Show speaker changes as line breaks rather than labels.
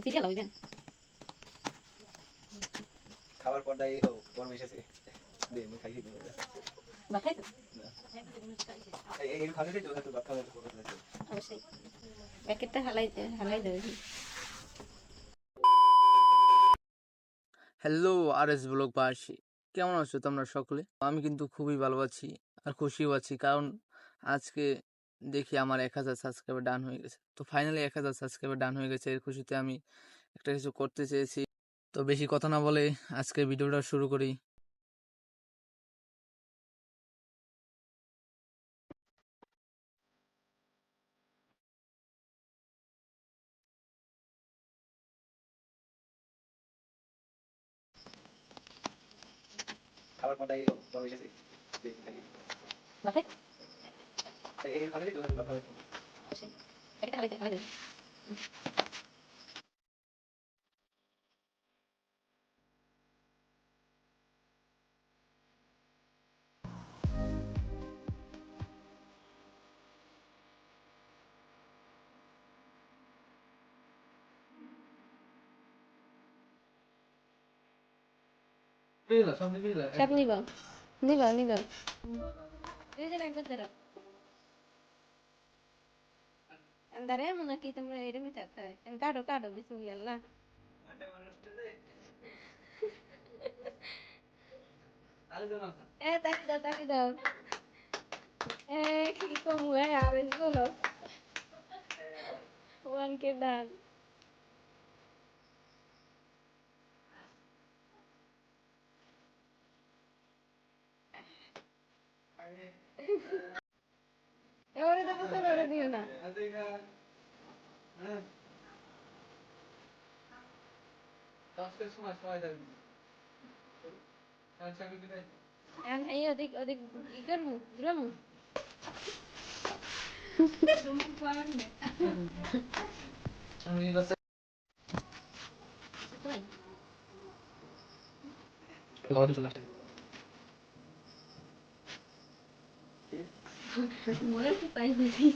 Serial হইবেন
খাবার পর্দায় গরম এসেছে দে আমি খাইয়ে দেবো
ভাত খাইছো
এই খাবারটাই তো হয়তো খাবার কথা আছে
অবশ্যই প্যাকেটটা হালাই হালাই দেবে
হ্যালো আরএস ব্লগবাসী, কেমন আছো তোমরা সকলে? আমি কিন্তু খুবই ভালো আছি আর খুশিও আছি, কারণ আজকে দেখি আমার 1000 সাবস্ক্রাইবার ডান হয়ে গেছে। তো ফাইনালি 1000 সাবস্ক্রাইবার ডান হয়ে গেছে, এর খুশিতে আমি একটা কিছু করতে চেয়েছি। তো বেশি কথা না বলে আজকে ভিডিওটা শুরু করি।
খাবার পর্দায় গরম এসেছে দে আমি খাইয়ে দেবো
ভাত খাইছো
এই খাবারটাই তো হয়তো খাবার
অবশ্যই প্যাকেটটা হালাই দেবে সব নিবা নিবা নিবা দুইজন একবার ধরো अंदर है मुना की तुम एडे में चाहता है काटो काटो बिस्मिल्लाह ताली दो की को मुए यार इसको लो वन के डाल और इधर तो रोने दियो ना ये अधिक अधिक इकर मु ड्रम
খাবার চলে আসছে
मुझे तो पाई नहीं